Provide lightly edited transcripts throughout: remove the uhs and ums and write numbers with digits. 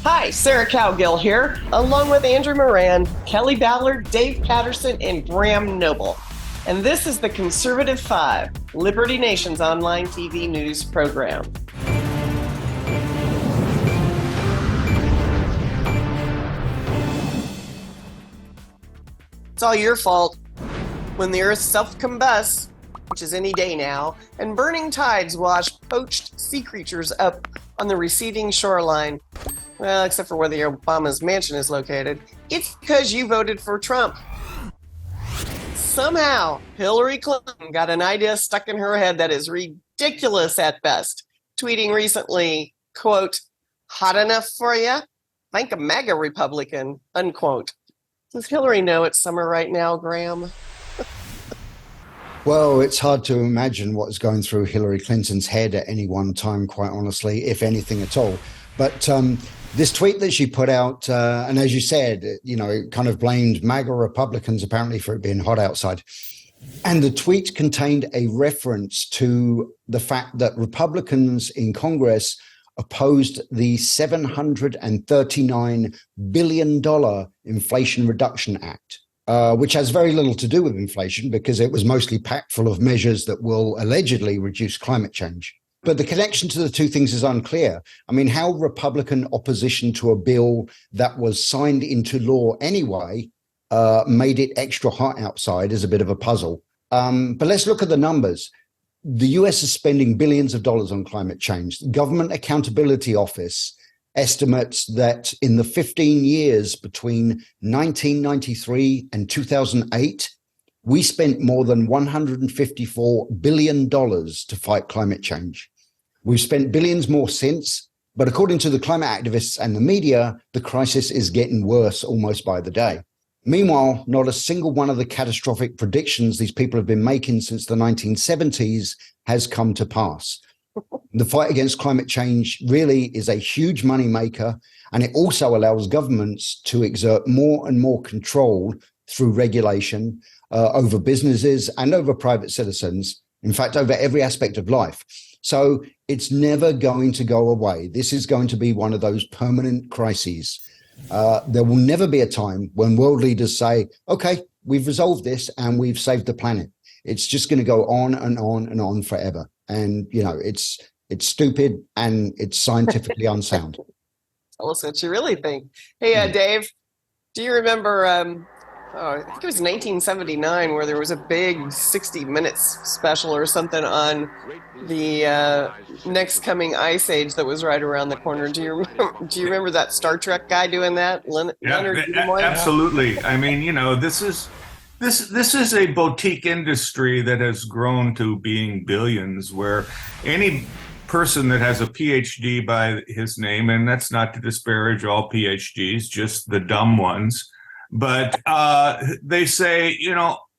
Hi, Sarah Cowgill here, along with Andrew Moran, Kelly Ballard, Dave Patterson, and Graham Noble. And this is the Conservative Five, Liberty Nation's online TV news program. It's all your fault. When the earth self-combusts, which is any day now, and burning tides wash poached sea creatures up on the receding shoreline, well, except for where the Obama's mansion is located, it's because you voted for Trump. Somehow, Hillary Clinton got an idea stuck in her head that is ridiculous at best, tweeting recently, quote, hot enough for you? Thank a MAGA Republican, unquote. Does Hillary know it's summer right now, Graham? Well, it's hard to imagine what's going through Hillary Clinton's head at any one time, quite honestly, if anything at all. But this tweet that she put out, and as you said, it kind of blamed MAGA Republicans apparently for it being hot outside. And the tweet contained a reference to the fact that Republicans in Congress opposed the $739 billion Inflation Reduction Act. Which has very little to do with inflation because it was mostly packed full of measures that will allegedly reduce climate change. But the connection to the two things is unclear. I mean, how Republican opposition to a bill that was signed into law anyway made it extra hot outside is a bit of a puzzle. But let's look at the numbers. The US is spending billions of dollars on climate change. The Government Accountability Office estimates that in the 15 years between 1993 and 2008, we spent more than $154 billion to fight climate change. We've spent billions more since, but according to the climate activists and the media, the crisis is getting worse almost by the day. Meanwhile, not a single one of the catastrophic predictions these people have been making since the 1970s has come to pass. The fight against climate change really is a huge moneymaker, and it also allows governments to exert more and more control through regulation over businesses and over private citizens, in fact, over every aspect of life. So it's never going to go away. This is going to be one of those permanent crises. There will never be a time when world leaders say, okay, we've resolved this and we've saved the planet. It's just going to go on and on and on forever. And, it's stupid and it's scientifically unsound. Tell us what you really think. Hey, Dave, do you remember, I think it was 1979 where there was a big 60 Minutes special or something on the next coming ice age that was right around the corner. Do you remember that Star Trek guy doing that? Leonard Nimoy? Absolutely. I mean, this is a boutique industry that has grown to being billions, where any person that has a PhD by his name, and that's not to disparage all PhDs, just the dumb ones, but they say,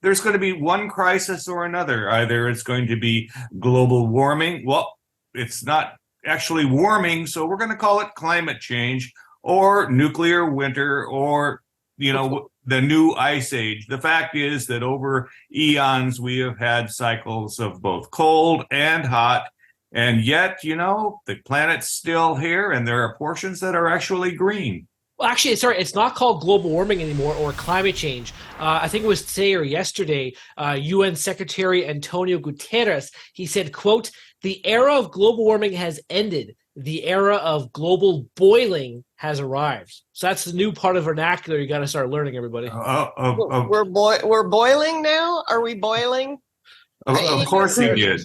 there's going to be one crisis or another. Either it's going to be global warming. Well, it's not actually warming, so we're going to call it climate change, or nuclear winter, or the new ice age. The fact is that over eons, we have had cycles of both cold and hot. And yet, the planet's still here and there are portions that are actually green. Well, actually, sorry, it's not called global warming anymore or climate change. I think it was today or yesterday, UN Secretary Antonio Guterres, he said, quote, the era of global warming has ended. The era of global boiling has arrived. So that's the new part of vernacular you got to start learning, everybody. We're boiling now? Are we boiling? Of course he did.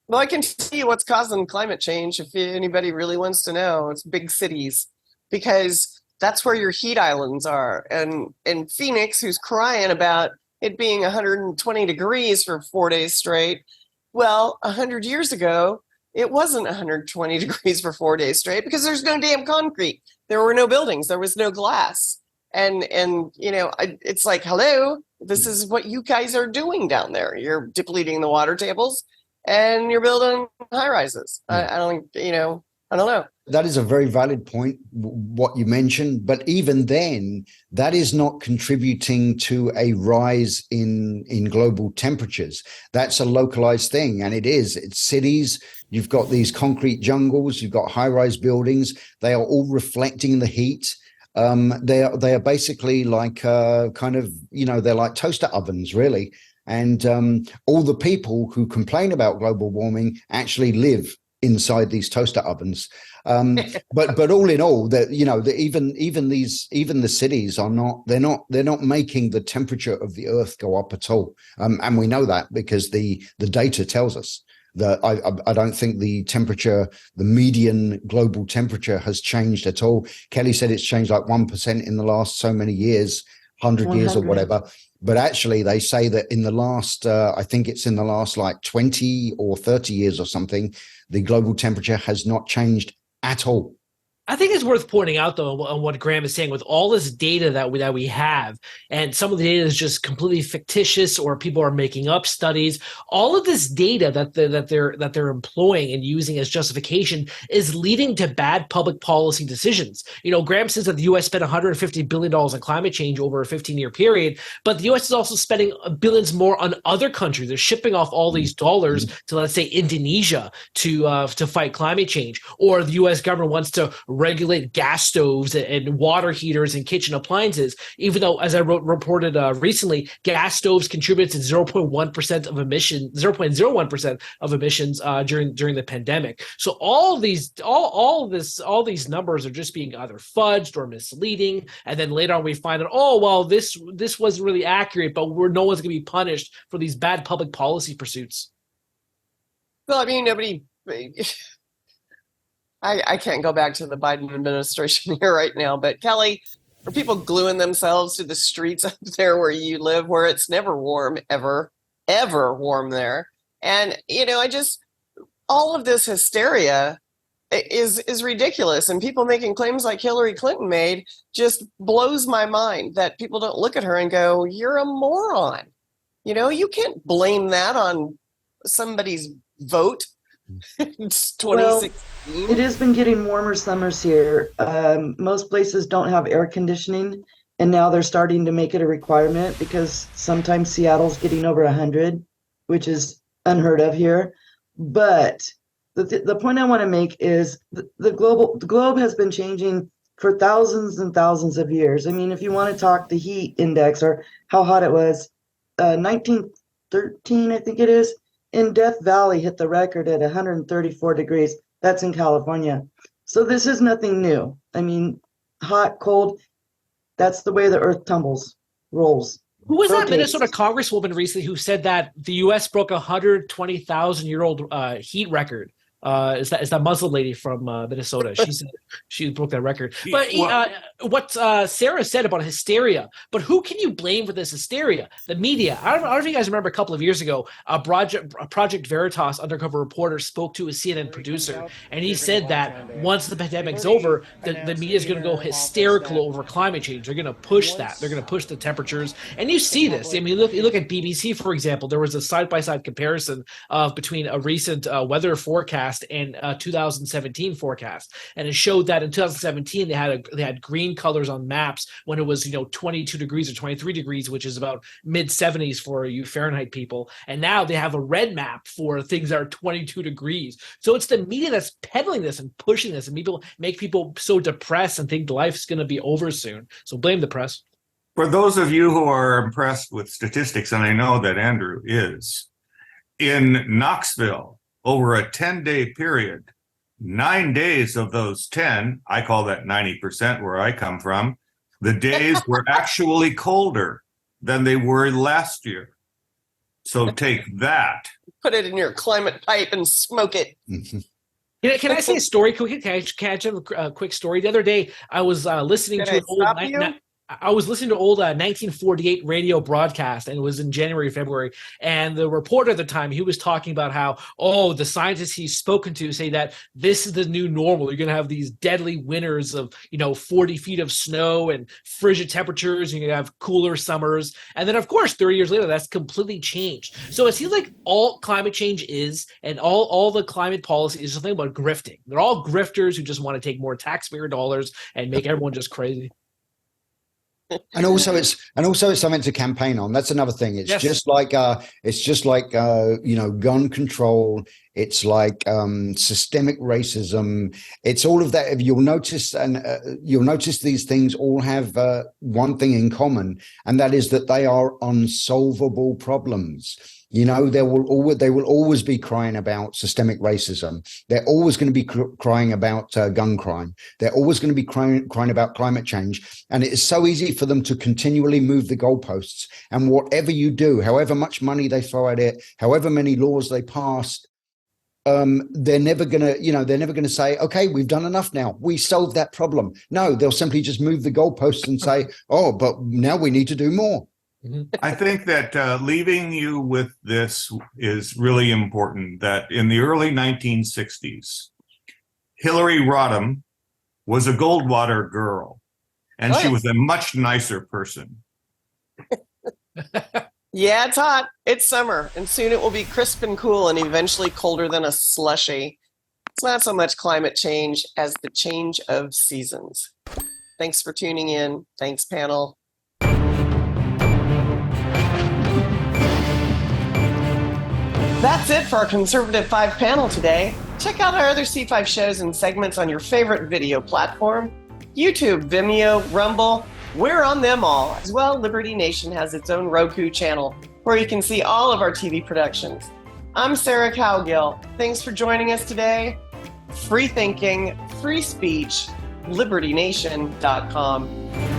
Well, I can tell you what's causing climate change if anybody really wants to know. It's big cities, because that's where your heat islands are. And in Phoenix, who's crying about it being 120 degrees for 4 days straight, well, 100 years ago, it wasn't 120 degrees for 4 days straight because there's no damn concrete. There were no buildings. There was no glass. And it's like, hello, this is what you guys are doing down there. You're depleting the water tables and you're building high rises. I don't think, I don't know. That is a very valid point, what you mentioned. But even then, that is not contributing to a rise in global temperatures. That's a localized thing. And it's cities. You've got these concrete jungles. You've got high-rise buildings. They are all reflecting the heat. They are basically like kind of, they're like toaster ovens, really. And all the people who complain about global warming actually live inside these toaster ovens. But all in all, that even the cities are not making the temperature of the Earth go up at all. And we know that because the data tells us that I don't think the median global temperature has changed at all. Kelly said it's changed like 1% in the last so many years, 100 years or whatever. But actually, they say that in the last, I think it's in the last like 20 or 30 years or something, the global temperature has not changed at all. I think it's worth pointing out, though, on what Graham is saying, with all this data that we have, and some of the data is just completely fictitious, or people are making up studies. All of this data that they're employing and using as justification is leading to bad public policy decisions. Graham says that the U.S. spent $150 billion on climate change over a 15-year period, but the U.S. is also spending billions more on other countries. They're shipping off all these dollars to, let's say, Indonesia to fight climate change, or the U.S. government wants to regulate gas stoves and water heaters and kitchen appliances, even though, as I reported recently, gas stoves contribute to 0.1% of emissions, 0.01% of emissions during the pandemic. So all these numbers are just being either fudged or misleading, and then later on we find out, this wasn't really accurate, but no one's going to be punished for these bad public policy pursuits. Well, I mean, nobody. I can't go back to the Biden administration here right now, but Kelly, are people gluing themselves to the streets up there where you live, where it's never warm, ever warm there? And, all of this hysteria is ridiculous. And people making claims like Hillary Clinton made just blows my mind, that people don't look at her and go, you're a moron. You can't blame that on somebody's vote. It's 2016. Well, it has been getting warmer summers here. Most places don't have air conditioning, and now they're starting to make it a requirement because sometimes Seattle's getting over 100, which is unheard of here. But the point I want to make is the globe has been changing for thousands and thousands of years. I mean, if you want to talk the heat index or how hot it was, 1913, I think it is, in Death Valley hit the record at 134 degrees. That's in California. So this is nothing new. I mean, hot, cold, that's the way the earth rolls. Who was that Minnesota congresswoman recently who said that the U.S. broke a 120,000-year-old heat record? Is that Muslim lady from Minnesota? She said she broke that record. But what Sarah said about hysteria, but who can you blame for this hysteria? The media. I don't know if you guys remember a couple of years ago, a Project Veritas undercover reporter spoke to a CNN producer, and he said that once the pandemic's over, the media is going to go hysterical over climate change. They're going to push that. They're going to push the temperatures, and you see this. I mean, you look at BBC, for example. There was a side-by-side comparison between a recent weather forecast and 2017 forecast, and it showed that in 2017 they had green colors on maps when it was 22 degrees or 23 degrees, which is about mid 70s for you Fahrenheit people, and now they have a red map for things that are 22 degrees. So it's the media that's peddling this and pushing this, and people make people so depressed and think life's going to be over soon. So blame the press. For those of you who are impressed with statistics, and I know that Andrew is, in Knoxville, over a 10-day period, 9 days of those 10, I call that 90% where I come from, the days were actually colder than they were last year. So take that. Put it in your climate pipe and smoke it. Can I say a story quickly? Can I have a quick story? The other day, I was listening to an old I was listening to old 1948 radio broadcast, and it was in January, February. And the reporter at the time, he was talking about how, the scientists he's spoken to say that this is the new normal. You're going to have these deadly winters of, 40 feet of snow and frigid temperatures. You're going to have cooler summers. And then, of course, 30 years later, that's completely changed. So it seems like all climate change is, and all the climate policy is something about grifting. They're all grifters who just want to take more taxpayer dollars and make everyone just crazy. And also it's something to campaign on. That's another thing. It's just like gun control. It's like systemic racism. It's all of that. If you'll notice, these things all have one thing in common, and that is that they are unsolvable problems. They will always be crying about systemic racism. They're always going to be crying about gun crime. They're always going to be crying about climate change. And it is so easy for them to continually move the goalposts. And whatever you do, however much money they throw at it, however many laws they pass, they're never going to say, okay, we've done enough now. We solved that problem. No, they'll simply just move the goalposts and say, but now we need to do more. I think that leaving you with this is really important, that in the early 1960s, Hillary Rodham was a Goldwater girl, and she was a much nicer person. Yeah, it's hot. It's summer, and soon it will be crisp and cool and eventually colder than a slushie. It's not so much climate change as the change of seasons. Thanks for tuning in. Thanks, panel. That's it for our Conservative 5 panel today. Check out our other C5 shows and segments on your favorite video platform. YouTube, Vimeo, Rumble. We're on them all. As well, Liberty Nation has its own Roku channel where you can see all of our TV productions. I'm Sarah Cowgill. Thanks for joining us today. Free thinking, free speech, libertynation.com.